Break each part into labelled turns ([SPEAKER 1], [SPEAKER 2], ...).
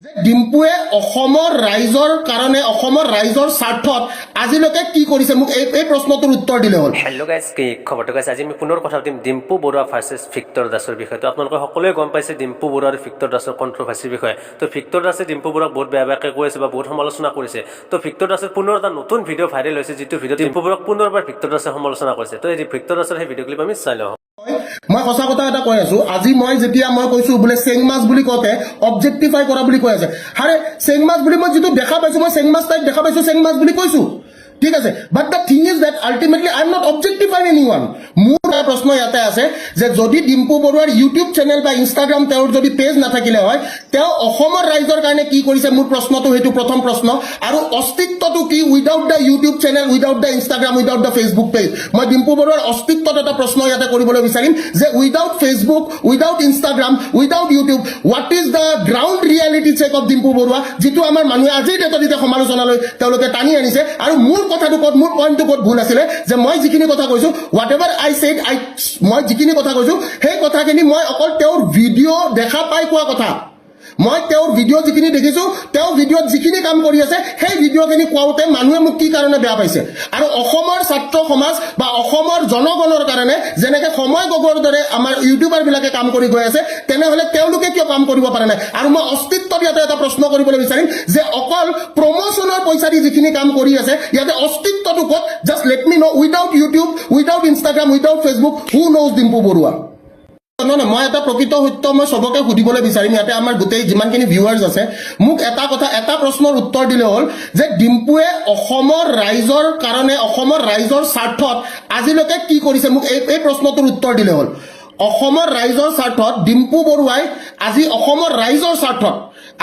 [SPEAKER 1] ডিম্পুৱে অসমৰ ৰাইজৰ কাৰণে অসমৰ ৰাইজৰ স্বাৰ্থত আজিলৈকে কি কৰিছে মোক এই প্ৰশ্নটোৰ উত্তৰ দিলে হ'ল।
[SPEAKER 2] হেল্ল' গাইজ, কি খবৰটো গাইজ? আজি আমি পুনৰ কথা পাতিম ডিম্পু বৰুৱা ভাৰ্চেছ ভিক্টৰ দাসৰ বিষয়ে। তো আপোনালোকে সকলোৱে গম পাইছে ডিম্পু বৰুৱা আৰু ভিক্টৰ দাসৰ কণ্ট্ৰভাৰ্চিৰ বিষয়ে। তো ভিক্টৰ দাসে ডিম্পু বৰুৱাক বহুত বেয়াকৈ কৈ আছে বা বহুত সমালোচনা কৰিছে। তো ভিক্টৰ দাসৰ পুনৰ এটা নতুন ভিডিঅ' ভাইৰেল হৈছে, যিটো ভিডিঅ' ডিম্পু বৰুৱাক পুনৰবাৰ ভিক্টৰ দাসে সমালোচনা কৰিছে। তো এই ভিক্টৰ দাসৰ সেই ভিডিঅ' ক্লিপ আমি চাই লওঁ।
[SPEAKER 1] মই সঁচা কথা এটা কৈ আছো, আজি মই যেতিয়া মই কৈছো বোলে চেং মাছ বুলি কওঁতে অবজেক্টিফাই কৰা বুলি কৈ আছে। আৰে চেং মাছ বুলি মই যিটো দেখা পাইছো, মই চেং মাছ টাইপ দেখা পাইছো, চেং মাছ বুলি কৈছো, ঠিক আছে। But the thing is that ultimately I am not objectifying anyone. মোৰ প্ৰশ্ন ইয়াতে আছে যে যদি ডিম্পু বৰুৱাৰ ইউটিউব চেনেল বা ইনষ্টাগ্ৰাম তেওঁৰ যদি পেজ নাথাকিলে হয়, তেওঁ অসমৰ ৰাইজৰ কাৰণে কি কৰিছে, মোৰ প্ৰশ্নটো সেইটো প্ৰথম প্ৰশ্ন। আৰু অস্তিত্বটো কি without the YouTube channel, without the Instagram, without the Facebook page. মই ডিম্পু বৰুৱাৰ অস্তিত্বত এটা প্ৰশ্ন ইয়াতে কৰিবলৈ বিচাৰিম যে without Facebook, without Instagram, without YouTube, what is the ground reality check of Dimpu Baruah, যিটো আমাৰ মানুহে আজিৰ ডেটত এতিয়া সমালোচনালৈ তেওঁলোকে টানি আনিছে। আৰু মোৰ কথাটো ক'ত, মোৰ পইণ্টটো ক'ত ভুল আছিলে যে মই যিখিনি কথা কৈছো, হোৱাট এভাৰ আই ছেড, মই যিখিনি কথা কৈছো সেই কথাখিনি মই অকল তেওঁৰ ভিডিঅ' দেখা পাই কোৱা কথা। মই তেওঁৰ ভিডিঅ' যিখিনি দেখিছো, তেওঁ ভিডিঅ'ত যিখিনি কাম কৰি আছে সেই ভিডিঅ'খিনি কোৱাওঁতে মানুহে মোক কি কাৰণে বেয়া পাইছে। আৰু অসমৰ ছাত্ৰ সমাজ বা অসমৰ জনগণৰ কাৰণে যেনেকৈ সময় গগৈৰ দৰে আমাৰ ইউটিউবাৰবিলাকে কাম কৰি গৈ আছে, তেনেহ'লে তেওঁলোকে কিয় কাম কৰিব পৰা নাই। আৰু মই অস্তিত্বত ইয়াতে এটা প্ৰশ্ন কৰিবলৈ বিচাৰিম যে অকল প্ৰমোচনৰ পইচা দি যিখিনি কাম কৰি আছে, ইয়াতে অস্তিত্বটো ক'ত? Just let me know'. Without YouTube, without Instagram, without Facebook, who knows Dimpu Baruah. নহয়, মই এটা প্ৰকৃত সত্য মই চবকে সুধিবলৈ বিচাৰিম, ইয়াতে আমাৰ গোটেই যিমানখিনি ভিউৱাৰ্ছ আছে, মোক এটা কথা, এটা প্ৰশ্নৰ উত্তৰ দিলে হ'ল যে ডিম্পুৱে অসমৰ ৰাইজৰ কাৰণে অসমৰ ৰাইজৰ স্বাৰ্থত আজিলৈকে কি কৰিছে, মোক এই প্ৰশ্নটোৰ উত্তৰ দিলে হ'ল। অসমৰ ৰাইজৰ স্বাৰ্থত ডিম্পু বৰুৱাই আজি অসমৰ ৰাইজৰ স্বাৰ্থত,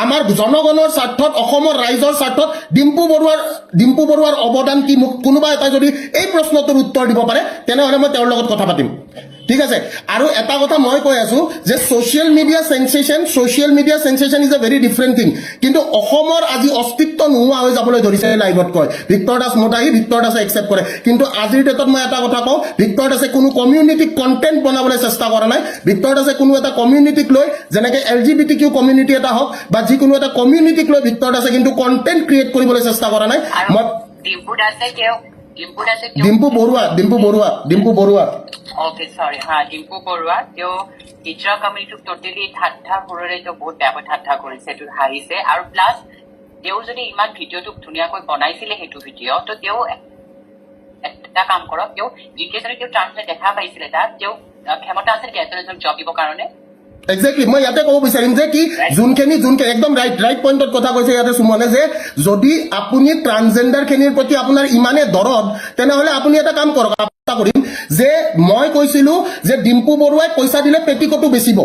[SPEAKER 1] আমাৰ জনগণৰ স্বাৰ্থত, অসমৰ ৰাইজৰ স্বাৰ্থত ডিম্পু বৰুৱাৰ অৱদান কি, মোক কোনোবা এটা যদি এই প্ৰশ্নটোৰ উত্তৰ দিব পাৰে তেনেহ'লে মই তেওঁৰ লগত কথা পাতিম, ঠিক আছে। আৰু এটা কথা মই কৈ আছো যে social media sensation is a very different thing. কিন্তু অসমৰ আজি অস্তিত্ব নোহোৱা হৈ যাবলৈ ধৰিছে লাইভত কয় ভিক্টৰ দাস মোত আহি ভিক্টৰ দাসে একচেপ্ট কৰে। কিন্তু আজিৰ ডেটত মই এটা কথা কওঁ, ভিক্টৰ দাসে কোনো কমিউনিটিক কণ্টেণ্ট বনাবলৈ চেষ্টা কৰা নাই। ভিক্টৰ দাসে কোনো এটা কমিউনিটিক লৈ, যেনেকৈ LGBTQ কমিউনিটি এটা হওক বা যিকোনো এটা কমিউনিটিক লৈ ভিক্টৰ দাসে কিন্তু কণ্টেণ্ট ক্ৰিয়েট কৰিবলৈ চেষ্টা কৰা নাই। মই ডিম্পু বৰুৱা
[SPEAKER 3] Okay, sorry. ডিম্পু বৰুৱা তেওঁ টিচাৰ কমিউনিটিক টোটেলি ঠাট্টা সুৰেৰে তেওঁ বহুত বেয়াকৈ ঠাট্টা কৰিছে, এইটো হাঁহিছে। আৰু প্লাছ তেওঁ যদি ইমান ভিডিঅ'টো ধুনীয়াকৈ বনাইছিলে সেইটো ভিডিঅ', তো তেওঁ এটা কাম কৰক, তেওঁ জিকে যদি তেওঁ চান্স দেখা পাইছিলে, তাত তেওঁ ক্ষমতা আছে নেকি এজন জব দিবৰ কাৰণে?
[SPEAKER 1] একজেক্টলি মই ইয়াতে ক'ব বিচাৰিম যে কি যোনখিনি একদম ৰাইট পইণ্টত কথা কৈছে ইয়াতে সুমনে, যে যদি আপুনি ট্ৰান্সজেণ্ডাৰখিনিৰ প্ৰতি আপোনাৰ ইমানে দৰদ, তেনেহ'লে আপুনি এটা কাম কৰক। কৰিম যে মই কৈছিলো যে ডিম্পু বৰুৱাই পইচা দিলে পেটিকোটো বেচিব,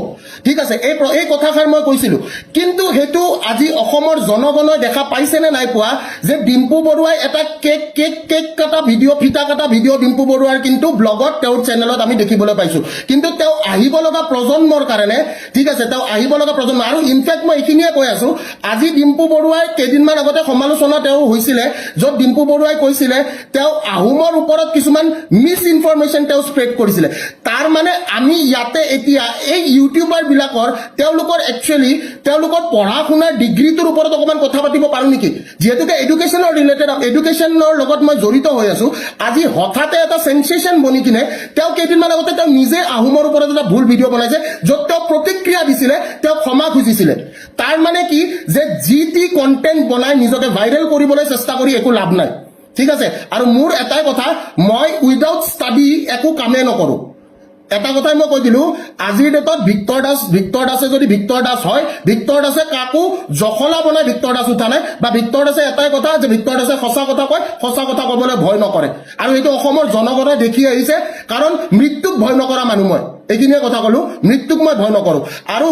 [SPEAKER 1] ঠিক আছে, এই কথাষাৰ মই কৈছিলো। কিন্তু সেইটো আজি অসমৰ জনগণে দেখা পাইছে নে নাই পোৱা যে ডিম্পু বৰুৱাই এটা কেক কটা ভিডিঅ', ফিটা কটা ভিডিঅ' ডিম্পু বৰুৱাৰ কিন্তু ব্লগত, তেওঁৰ চেনেলত আমি দেখিবলৈ পাইছো। কিন্তু তেওঁ আহিব লগা প্ৰজন্মৰ কাৰণে, ঠিক আছে, তেওঁ আহিব লগা প্ৰজন্ম। আৰু ইনফেক্ট মই এইখিনিয়ে কৈ আছো, আজি ডিম্পু বৰুৱাই কেইদিনমান আগতে সমালোচনা তেওঁ হৈছিলে, য'ত ডিম্পু বৰুৱাই কৈছিলে তেওঁ আহোমৰ ওপৰত কিছুমান মিছ ইনফৰমেশ্যন তেওঁ স্প্ৰেড কৰিছিলে। তাৰ মানে আমি ইয়াতে এতিয়া এই ইউটিউবাৰবিলাকৰ তেওঁলোকৰ পঢ়া শুনাৰ ডিগ্ৰীটোৰ ওপৰত অকণমান কথা পাতিব পাৰোঁ নেকি? যিহেতুকে এডুকেশ্যনৰ লগত মই জড়িত হৈ আছো। আজি হঠাতে এটা চেনচেশ্যন বনি কিনে তেওঁ কেইদিনমান আগতে তেওঁ নিজে আহোমৰ ওপৰত এটা ভুল ভিডিঅ' বনাইছে, য'ত তেওঁ প্ৰতিক্ৰিয়া দিছিলে, তেওঁ ক্ষমা খুজিছিলে। তাৰ মানে কি যে যি টি কণ্টেণ্ট বনাই নিজকে ভাইৰেল কৰিবলৈ চেষ্টা কৰি একো লাভ নাই, ঠিক আছে। আৰু মোৰ এটাই কথা, মই উইদাউট ষ্টাডি একো কামেই নকৰোঁ। এটা কথাই মই কৈ দিলোঁ, আজিৰ ডেটত ভিক্টৰ দাসে যদি ভিক্টৰ দাস হয়, ভিক্টৰ দাসে কাকো জখলা বনাই ভিক্টৰ দাস উঠা নাই, বা ভিক্টৰ দাসে এটাই কথা যে ভিক্টৰ দাসে সঁচা কথা কয়, সঁচা কথা ক'বলৈ ভয় নকৰে। আৰু এইটো অসমৰ জনগণে দেখি আহিছে, কাৰণ মৃত্যুক ভয় নকৰা মানুহ মই, এইখিনিয়ে কথা ক'লোঁ, মৃত্যুক মই ভয় নকৰোঁ। আৰু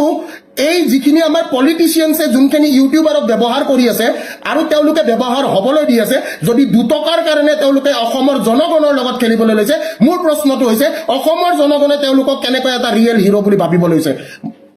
[SPEAKER 1] এই যিখিনি আমাৰ পলিটিচিয়ানছে যোনখিনি ইউটিউবাৰক ব্যৱহাৰ কৰি আছে আৰু তেওঁলোকে ব্যৱহাৰ হ'বলৈ দি আছে, যদি দুটকাৰ কাৰণে তেওঁলোকে অসমৰ জনগণৰ লগত খেলিবলৈ লৈছে, মোৰ প্ৰশ্নটো হৈছে অসমৰ জনগণে তেওঁলোকক কেনেকৈ এটা ৰিয়েল হিৰ' বুলি ভাবিব লৈছে।